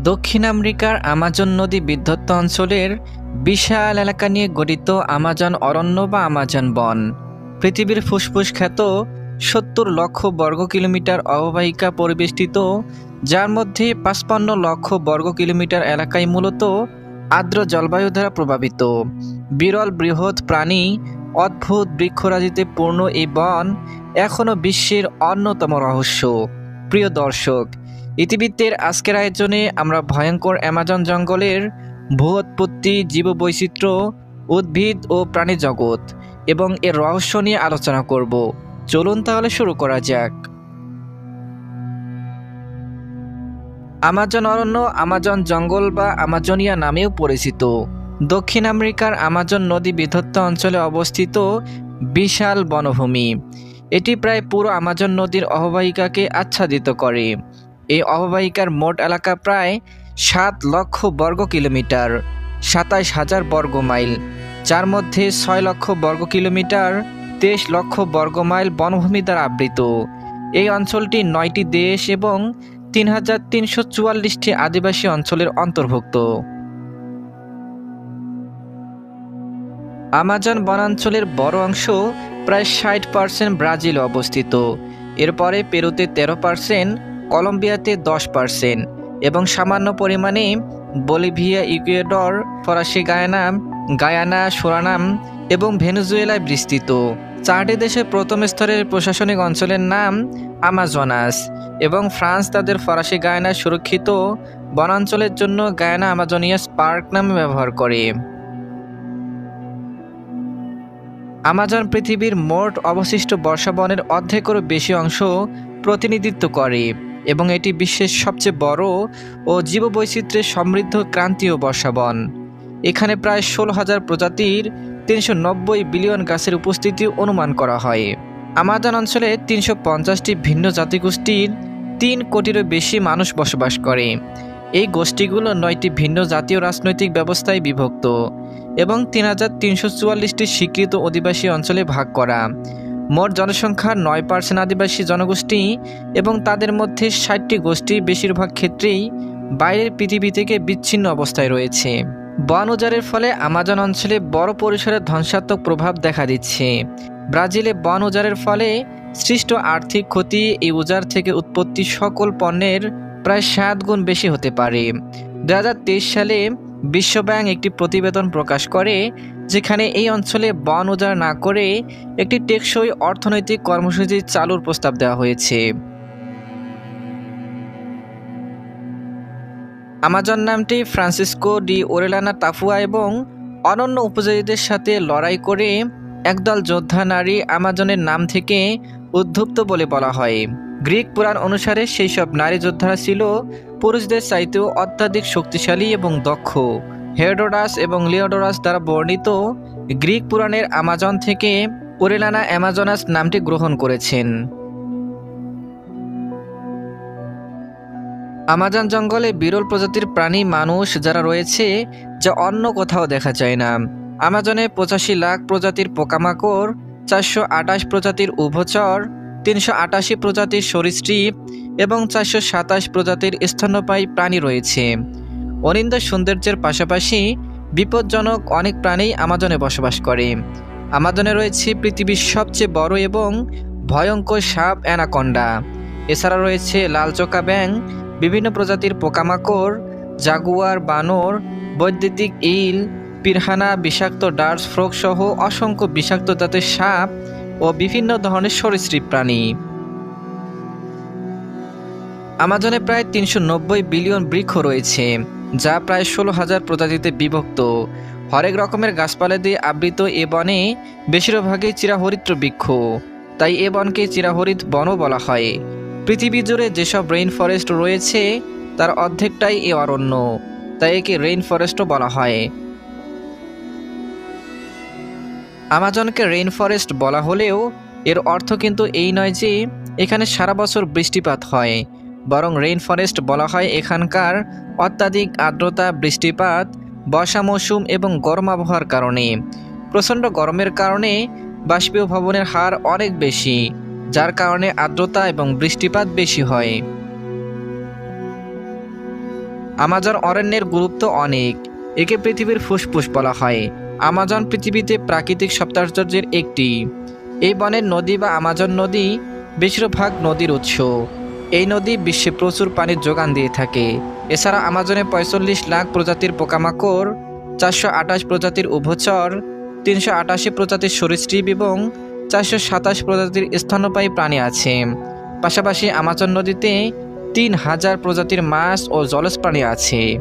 দক্ষিণ আমেরিকার আমাজন নদী বিধৌত অঞ্চলের বিশাল এলাকা নিয়ে গঠিত আমাজন অরণ্য বা আমাজন বন পৃথিবীর ফুসফুস খ্যাত ৭০ লক্ষ বর্গ কিলোমিটার অববাহিকা পরিবেষ্টিত, যার মধ্যে ৫৫ লক্ষ বর্গ কিলোমিটার এলাকায় মূলত আর্দ্র জলবায়ু দ্বারা প্রভাবিত। বিরল বৃহৎ প্রাণী, অদ্ভুত বৃক্ষরাজিতে পূর্ণ এই বন এখনও বিশ্বের অন্যতম রহস্য। প্রিয় দর্শক, ইতিবৃত্তের আজকের আয়োজনে আমরা ভয়ঙ্কর অ্যামাজন জঙ্গলের ভূ-উৎপত্তি, জীববৈচিত্র্য, উদ্ভিদ ও প্রাণী জগৎ এবং এর রহস্য নিয়ে আলোচনা করব। চলুন তাহলে শুরু করা যাক। আমাজন অরণ্য, আমাজন জঙ্গল বা আমাজনিয়া নামেও পরিচিত, দক্ষিণ আমেরিকার আমাজন নদী বিধৌত অঞ্চলে অবস্থিত বিশাল বনভূমি। এটি প্রায় পুরো আমাজন নদীর অববাহিকাকে আচ্ছাদিত করে। এই অববাহিকার মোট এলাকা প্রায় ৭ লক্ষ বর্গ কিলোমিটার, ২৭,০০০ বর্গ মাইল, যার মধ্যে ৬ লক্ষ বর্গ কিলোমিটার, ২৩ লক্ষ বর্গ মাইল বনভূমি দ্বারা আবৃত। এই অঞ্চলটি ৯টি দেশ এবং ৩,৩৪৪টি আদিবাসী অঞ্চলের অন্তর্ভুক্ত। আমাজন বনাঞ্চলের বড় অংশ, প্রায় ৬০% ব্রাজিলে অবস্থিত। এরপরে পেরুতে ১৩%, কলম্বিয়াতে ১০% এবং সামান্য পরিমাণে বলিভিয়া, ইকুয়েডর, ফরাসি গায়ানা, সুরানাম এবং ভেনেজুয়েলায় বিস্তৃত। ৪টি দেশের প্রথম স্তরের প্রশাসনিক অঞ্চলের নাম আমাজনাস, এবং ফ্রান্স তাদের ফরাসি গায়ানা সুরক্ষিত বনাঞ্চলের জন্য গায়ানা আমাজোনিয়াস পার্ক নাম ব্যবহার করে। আমাজন পৃথিবীর মোট অবশিষ্ট বর্ষাবনের অর্ধেকেরও বেশি অংশ প্রতিনিধিত্ব করে এবং এটি বিশ্বের সবচেয়ে বড় ও জীববৈচিত্র্যে সমৃদ্ধ ক্রান্তীয় বর্ষাবন। এখানে প্রায় ১৬,০০০ প্রজাতির ৩৯০ বিলিয়ন গাছের উপস্থিতি অনুমান করা হয়। আমাজন অঞ্চলে ৩৫০টি ভিন্ন জাতিগোষ্ঠীর ৩ কোটিরও বেশি মানুষ বসবাস করে। এই গোষ্ঠীগুলো ৯টি ভিন্ন জাতীয় রাজনৈতিক ব্যবস্থায় বিভক্ত এবং ৩,৩৪৪টি স্বীকৃত অধিবাসী অঞ্চলে ভাগ করা। মোট জনসংখ্যার ৯% আদিবাসী জনগোষ্ঠী এবং তাদের মধ্যে ৬০টি গোষ্ঠী বেশিরভাগ ক্ষেত্রেই বাইরের পৃথিবী থেকে বিচ্ছিন্ন অবস্থায় রয়েছে। বন উজাড়ের ফলে আমাজন অঞ্চলে বড় পরিসরে ধ্বংসাত্মক প্রভাব দেখা দিচ্ছে। ব্রাজিলে বন উজাড়ের ফলে সৃষ্ট আর্থিক ক্ষতি এই উজাড় থেকে উৎপত্তি সকল পণ্যের প্রায় ৭ গুণ বেশি হতে পারে। ২০২৩ সালে বিশ্বব্যাংক একটি প্রতিবেদন প্রকাশ করে, যেখানে এই অঞ্চলে বন উজাড় না করে একটি টেকসই অর্থনৈতিক কর্মসূচি চালুর প্রস্তাব দেওয়া হয়েছে। আমাজন নামটি ফ্রান্সিসকো ডি ওরেলানা তাফুয়া এবং অনন্য উপজাতিদের সাথে লড়াই করে একদল যোদ্ধা নারী আমাজনের নাম থেকে উদ্ভূত বলে বলা হয়। গ্রিক পুরাণ অনুসারে সেই সব নারী যোদ্ধারা ছিল পুরুষদের চাইতেও অত্যাধিক শক্তিশালী এবং দক্ষ। হেরোডোটাস এবং লিওডোরাস দ্বারা বর্ণিত গ্রিক পুরাণের আমাজন থেকে ওরেলানা অ্যামাজনাস নামটি গ্রহণ করেছেন। আমাজন জঙ্গলে বিরল প্রজাতির প্রাণী, মানুষ যারা রয়েছে, যা অন্য কোথাও দেখা যায় না। আমাজনে ৮৫ লাখ প্রজাতির পোকামাকড়, ৪২৮ প্রজাতির উভচর, ৩৮৮ প্রজাতির সরীসৃপ এবং ৪২৭ প্রজাতির স্তন্যপায়ী প্রাণী রয়েছে। অনিন্দ্য সৌন্দর্যের পাশাপাশি বিপজ্জনক অনেক প্রাণী আমাজনে বসবাস করে। আমাজনে রয়েছে পৃথিবীর সবচেয়ে বড় এবং ভয়ঙ্কর সাপ অ্যানাকোন্ডা। এছাড়া রয়েছে লালচোকা ব্যাঙ, বিভিন্ন প্রজাতির পোকামাকড়, জাগুয়ার, বানর, বৈদ্যুতিক ইল, পিরহানা, বিষাক্ত ডার্স ফ্রগ সহ অসংখ্য বিষাক্ত জাতের সাপ ও বিভিন্ন ধরনের সরীসৃপ প্রাণী। আমাজনে প্রায় ৩৯০ বিলিয়ন বৃক্ষ রয়েছে, যা প্রায় ১৬,০০০ প্রজাতিতে বিভক্ত। হরেক রকমের গাছপালা দিয়ে আবৃত এ বনে বেশিরভাগই চিরাহরিত বৃক্ষ, তাই এ বনকে চিরাহরিত বনও বলা হয়। পৃথিবী জুড়ে যেসব রেইন ফরেস্ট রয়েছে তার অর্ধেকটাই এ অরণ্য, তাই একে রেইন ফরেস্টও বলা হয়। আমাজনকে রেইন ফরেস্ট বলা হলেও এর অর্থ কিন্তু এই নয় যে এখানে সারা বছর বৃষ্টিপাত হয়, বরং রেইন ফরেস্ট বলা হয় এখানকার অত্যাধিক আর্দ্রতা, বৃষ্টিপাত, বর্ষা মৌসুম এবং গরম আবহাওয়ার কারণে। প্রচণ্ড গরমের কারণে বাষ্পীভবনের হার অনেক বেশি, যার কারণে আর্দ্রতা এবং বৃষ্টিপাত বেশি হয়। আমাজন অরণ্যের গুরুত্ব অনেক। একে পৃথিবীর ফুসফুস বলা হয়। আমাজন পৃথিবীতে প্রাকৃতিক সপ্তাশ্চর্যের একটি। এই বনের নদী বা আমাজন নদী বেশিরভাগ নদীর উৎস। এই নদী বিশ্বে প্রচুর পানির যোগান দিয়ে থাকে। এছাড়া আমাজনে ৪৫ লাখ প্রজাতির পোকামাকড়, ৪২৮ প্রজাতির উভচর, ৩৮৮ প্রজাতির সরীসৃপ এবং ৪২৭ প্রজাতির স্তন্যপায়ী প্রাণী আছে। পাশাপাশি আমাজন নদীতে ৩,০০০ প্রজাতির মাছ ও জলজ প্রাণী আছে।